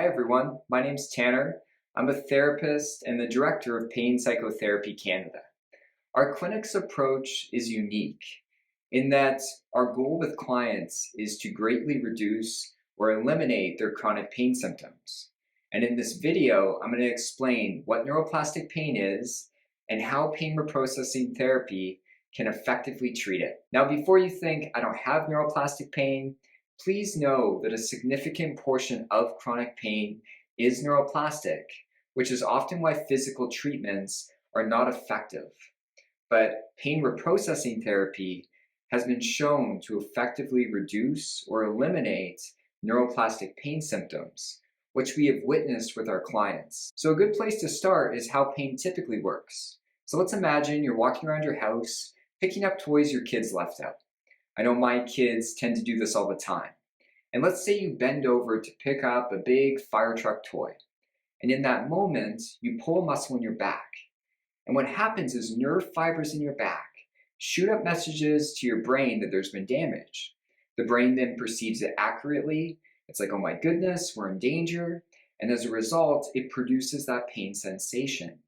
Hi everyone, my name's Tanner. I'm a therapist and the director of Pain Psychotherapy Canada. Our clinic's approach is unique in that our goal with clients is to greatly reduce or eliminate their chronic pain symptoms. And in this video, I'm going to explain what neuroplastic pain is and how pain reprocessing therapy can effectively treat it. Now, before you think I don't have neuroplastic pain, please know that a significant portion of chronic pain is neuroplastic, which is often why physical treatments are not effective. But pain reprocessing therapy has been shown to effectively reduce or eliminate neuroplastic pain symptoms, which we have witnessed with our clients. So a good place to start is how pain typically works. So let's imagine you're walking around your house, picking up toys your kids left out. I know my kids tend to do this all the time. And let's say you bend over to pick up a big fire truck toy. And in that moment, you pull a muscle in your back. And what happens is nerve fibers in your back shoot up messages to your brain that there's been damage. The brain then perceives it accurately. It's like, oh my goodness, we're in danger. And as a result, it produces that pain sensation,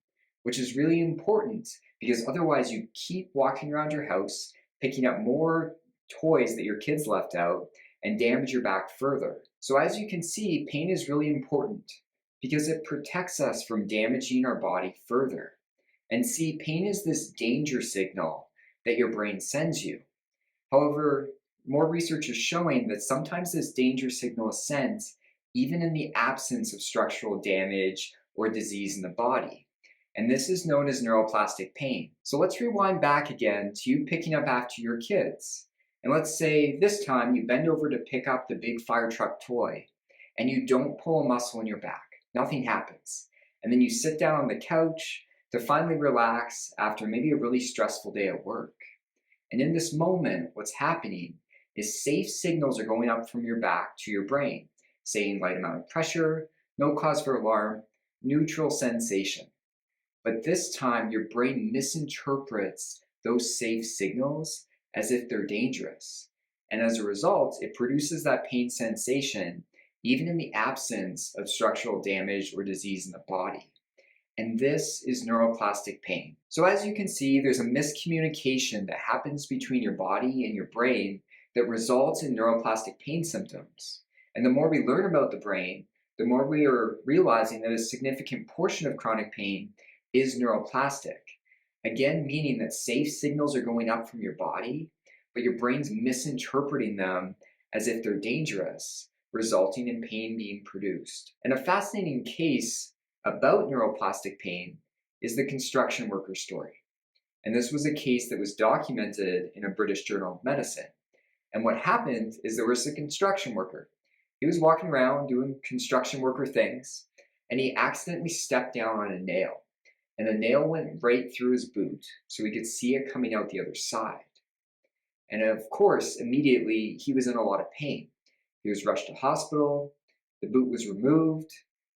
which is really important because otherwise you keep walking around your house, picking up more toys that your kids left out and damage your back further. So as you can see, pain is really important because it protects us from damaging our body further. And see, pain is this danger signal that your brain sends you. However, more research is showing that sometimes this danger signal is sent even in the absence of structural damage or disease in the body. And this is known as neuroplastic pain. So let's rewind back again to you picking up after your kids. And let's say this time you bend over to pick up the big fire truck toy and you don't pull a muscle in your back. Nothing happens. And then you sit down on the couch to finally relax after maybe a really stressful day at work. And in this moment, what's happening is safe signals are going up from your back to your brain, saying light amount of pressure, no cause for alarm, neutral sensation. But this time, your brain misinterprets those safe signals as if they're dangerous. And as a result, it produces that pain sensation even in the absence of structural damage or disease in the body. And this is neuroplastic pain. So as you can see, there's a miscommunication that happens between your body and your brain that results in neuroplastic pain symptoms. And the more we learn about the brain, the more we are realizing that a significant portion of chronic pain is neuroplastic. Again, meaning that safe signals are going up from your body, but your brain's misinterpreting them as if they're dangerous, resulting in pain being produced. And a fascinating case about neuroplastic pain is the construction worker story. And this was a case that was documented in a British Journal of Medicine. And what happened is there was a construction worker. He was walking around doing construction worker things, and he accidentally stepped down on a nail. And the nail went right through his boot, so he could see it coming out the other side. And of course, immediately, he was in a lot of pain. He was rushed to hospital, the boot was removed,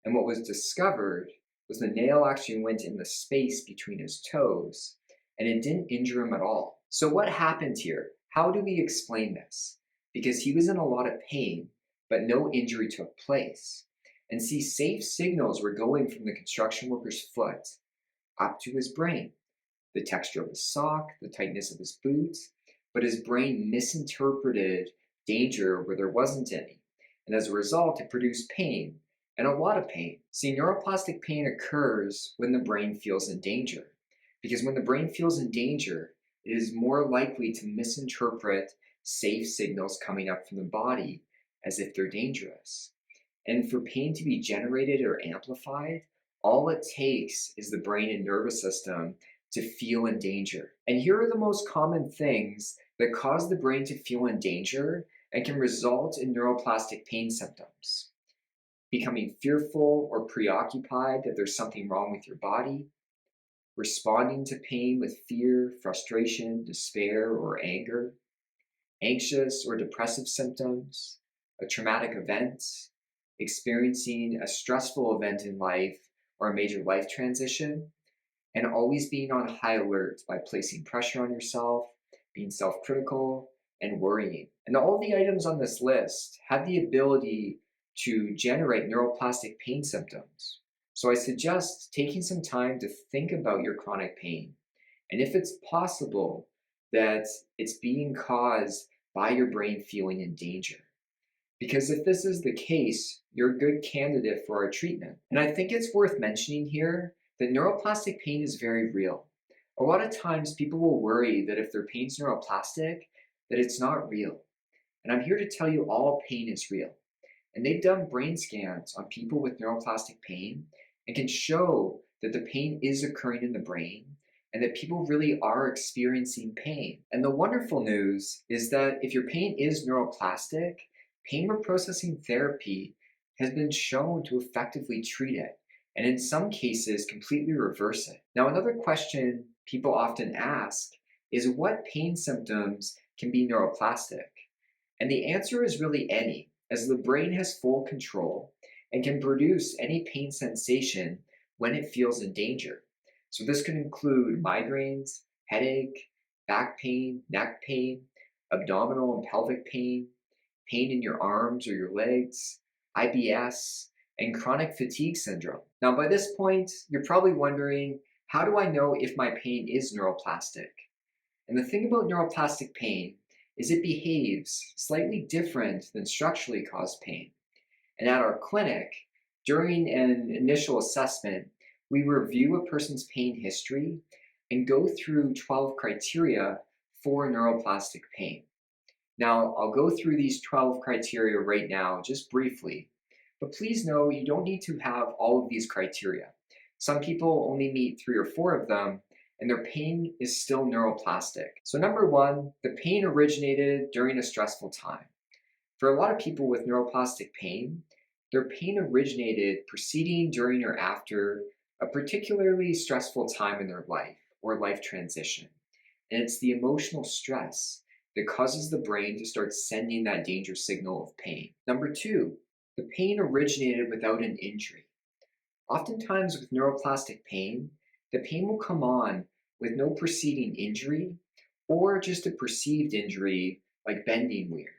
and what was discovered was the nail actually went in the space between his toes, and it didn't injure him at all. So what happened here? How do we explain this? Because he was in a lot of pain, but no injury took place. And see, safe signals were going from the construction worker's foot up to his brain. The texture of his sock, the tightness of his boot, but his brain misinterpreted danger where there wasn't any. And as a result, it produced pain, and a lot of pain. See, neuroplastic pain occurs when the brain feels in danger. Because when the brain feels in danger, it is more likely to misinterpret safe signals coming up from the body as if they're dangerous. And for pain to be generated or amplified, all it takes is the brain and nervous system to feel in danger. And here are the most common things that cause the brain to feel in danger and can result in neuroplastic pain symptoms. Becoming fearful or preoccupied that there's something wrong with your body, responding to pain with fear, frustration, despair, or anger, anxious or depressive symptoms, a traumatic event, experiencing a stressful event in life or a major life transition, and always being on high alert by placing pressure on yourself, being self-critical, and worrying. And all the items on this list have the ability to generate neuroplastic pain symptoms. So I suggest taking some time to think about your chronic pain, and if it's possible, that it's being caused by your brain feeling in danger. Because if this is the case, you're a good candidate for our treatment. And I think it's worth mentioning here that neuroplastic pain is very real. A lot of times people will worry that if their pain's neuroplastic, that it's not real. And I'm here to tell you all pain is real. And they've done brain scans on people with neuroplastic pain and can show that the pain is occurring in the brain and that people really are experiencing pain. And the wonderful news is that if your pain is neuroplastic, pain reprocessing therapy has been shown to effectively treat it, and in some cases, completely reverse it. Now, another question people often ask is what pain symptoms can be neuroplastic? And the answer is really any, as the brain has full control and can produce any pain sensation when it feels in danger. So this could include migraines, headache, back pain, neck pain, abdominal and pelvic pain, pain in your arms or your legs, IBS, and chronic fatigue syndrome. Now, by this point, you're probably wondering, how do I know if my pain is neuroplastic? And the thing about neuroplastic pain is it behaves slightly different than structurally caused pain. And at our clinic, during an initial assessment, we review a person's pain history and go through 12 criteria for neuroplastic pain. Now, I'll go through these 12 criteria right now, just briefly, but please know you don't need to have all of these criteria. Some people only meet 3 or 4 of them, and their pain is still neuroplastic. So number 1, the pain originated during a stressful time. For a lot of people with neuroplastic pain, their pain originated preceding, during, or after a particularly stressful time in their life or life transition. And it's the emotional stress that causes the brain to start sending that danger signal of pain. Number 2, the pain originated without an injury. Oftentimes with neuroplastic pain, the pain will come on with no preceding injury or just a perceived injury like bending weird.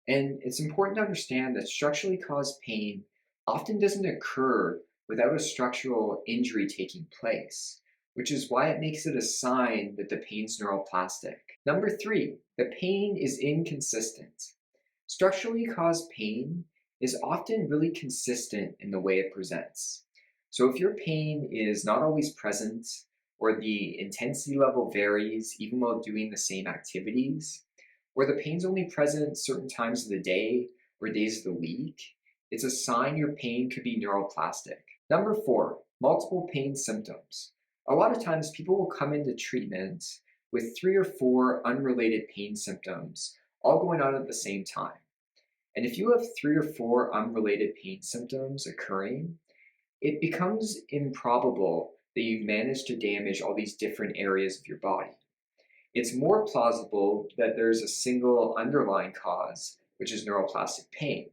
And it's important to understand that structurally caused pain often doesn't occur without a structural injury taking place, which is why it makes it a sign that the pain's neuroplastic. Number 3, the pain is inconsistent. Structurally caused pain is often really consistent in the way it presents. So if your pain is not always present, or the intensity level varies even while doing the same activities, or the pain's only present certain times of the day or days of the week, it's a sign your pain could be neuroplastic. Number 4, multiple pain symptoms. A lot of times people will come into treatment with 3 or 4 unrelated pain symptoms all going on at the same time. And if you have 3 or 4 unrelated pain symptoms occurring, it becomes improbable that you've managed to damage all these different areas of your body. It's more plausible that there's a single underlying cause, which is neuroplastic pain.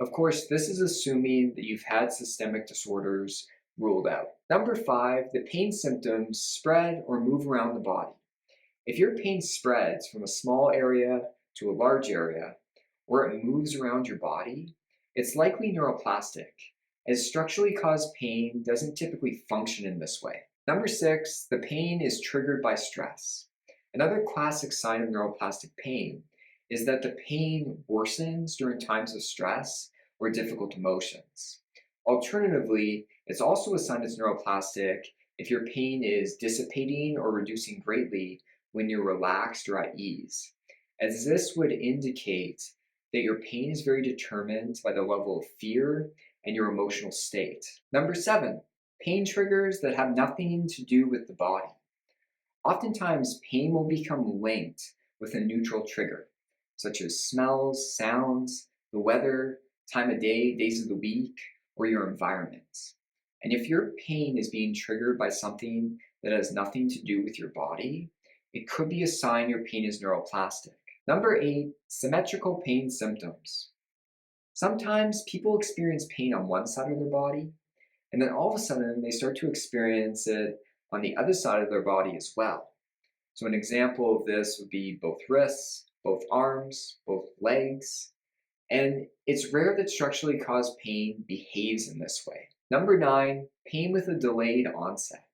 Of course, this is assuming that you've had systemic disorders ruled out. Number 5, the pain symptoms spread or move around the body. If your pain spreads from a small area to a large area, or it moves around your body, it's likely neuroplastic, as structurally caused pain doesn't typically function in this way. Number 6, the pain is triggered by stress. Another classic sign of neuroplastic pain is that the pain worsens during times of stress or difficult emotions. Alternatively, it's also a sign it's neuroplastic if your pain is dissipating or reducing greatly when you're relaxed or at ease, as this would indicate that your pain is very determined by the level of fear and your emotional state. Number 7, pain triggers that have nothing to do with the body. Oftentimes, pain will become linked with a neutral trigger, such as smells, sounds, the weather, time of day, days of the week, or your environment. And if your pain is being triggered by something that has nothing to do with your body, it could be a sign your pain is neuroplastic. Number 8, symmetrical pain symptoms. Sometimes people experience pain on one side of their body, and then all of a sudden they start to experience it on the other side of their body as well. So an example of this would be both wrists, both arms, both legs. And it's rare that structurally caused pain behaves in this way. Number 9, pain with a delayed onset.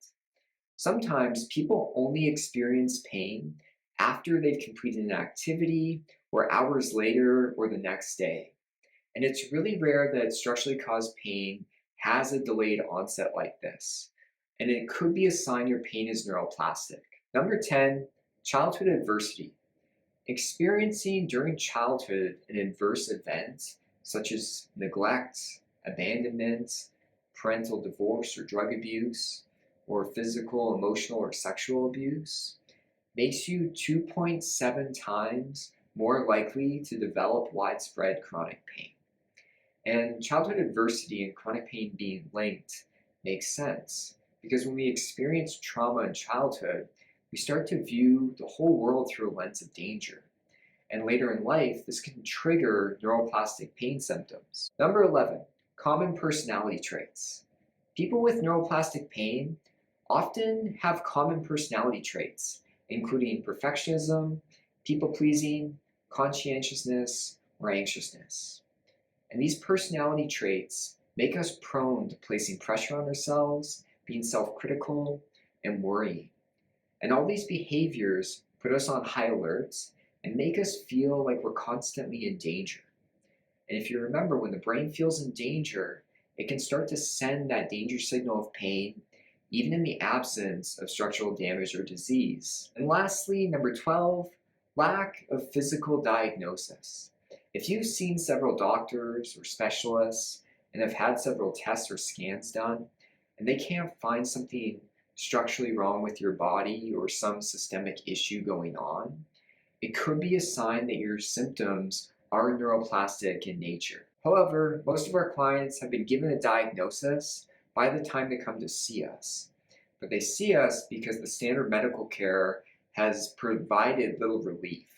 Sometimes people only experience pain after they've completed an activity or hours later or the next day. And it's really rare that structurally caused pain has a delayed onset like this. And it could be a sign your pain is neuroplastic. Number 10, childhood adversity. Experiencing during childhood an adverse event, such as neglect, abandonment, parental divorce or drug abuse, or physical, emotional, or sexual abuse, makes you 2.7 times more likely to develop widespread chronic pain. And childhood adversity and chronic pain being linked makes sense because when we experience trauma in childhood, we start to view the whole world through a lens of danger. And later in life, this can trigger neuroplastic pain symptoms. Number 11, common personality traits. People with neuroplastic pain often have common personality traits, including perfectionism, people-pleasing, conscientiousness, or anxiousness. And these personality traits make us prone to placing pressure on ourselves, being self-critical, and worrying. And all these behaviors put us on high alerts and make us feel like we're constantly in danger. And if you remember, when the brain feels in danger, it can start to send that danger signal of pain, even in the absence of structural damage or disease. And lastly, number 12, lack of physical diagnosis. If you've seen several doctors or specialists and have had several tests or scans done, and they can't find something structurally wrong with your body or some systemic issue going on, it could be a sign that your symptoms are neuroplastic in nature. However, most of our clients have been given a diagnosis by the time they come to see us. But they see us because the standard medical care has provided little relief.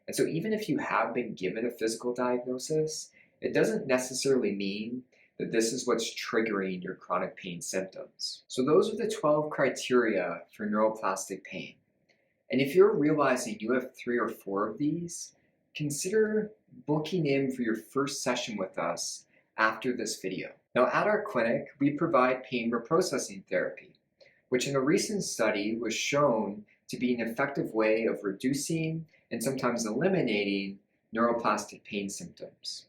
And so even if you have been given a physical diagnosis, it doesn't necessarily mean that this is what's triggering your chronic pain symptoms. So those are the 12 criteria for neuroplastic pain. And if you're realizing you have 3 or 4 of these, consider booking in for your first session with us after this video. Now at our clinic, we provide pain reprocessing therapy, which in a recent study was shown to be an effective way of reducing and sometimes eliminating neuroplastic pain symptoms.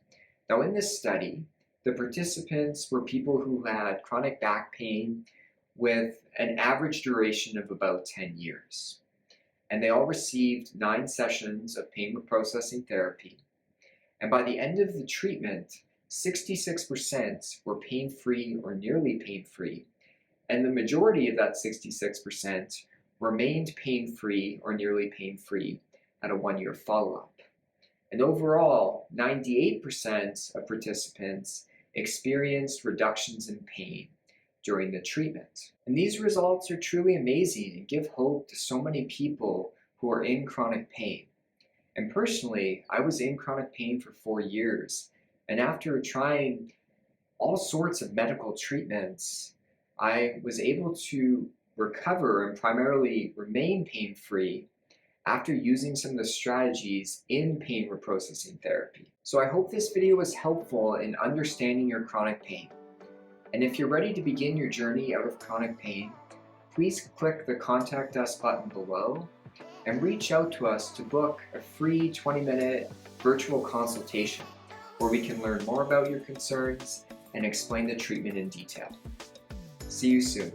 Now in this study, the participants were people who had chronic back pain with an average duration of about 10 years. And they all received 9 sessions of pain reprocessing therapy. And by the end of the treatment, 66% were pain-free or nearly pain-free, and the majority of that 66% remained pain-free or nearly pain-free at a 1-year follow-up. And overall, 98% of participants experienced reductions in pain during the treatment. And these results are truly amazing and give hope to so many people who are in chronic pain. And personally, I was in chronic pain for 4 years, and after trying all sorts of medical treatments, I was able to recover and primarily remain pain-free after using some of the strategies in pain reprocessing therapy. So I hope this video was helpful in understanding your chronic pain. And if you're ready to begin your journey out of chronic pain, please click the Contact Us button below and reach out to us to book a free 20-minute virtual consultation where we can learn more about your concerns and explain the treatment in detail. See you soon.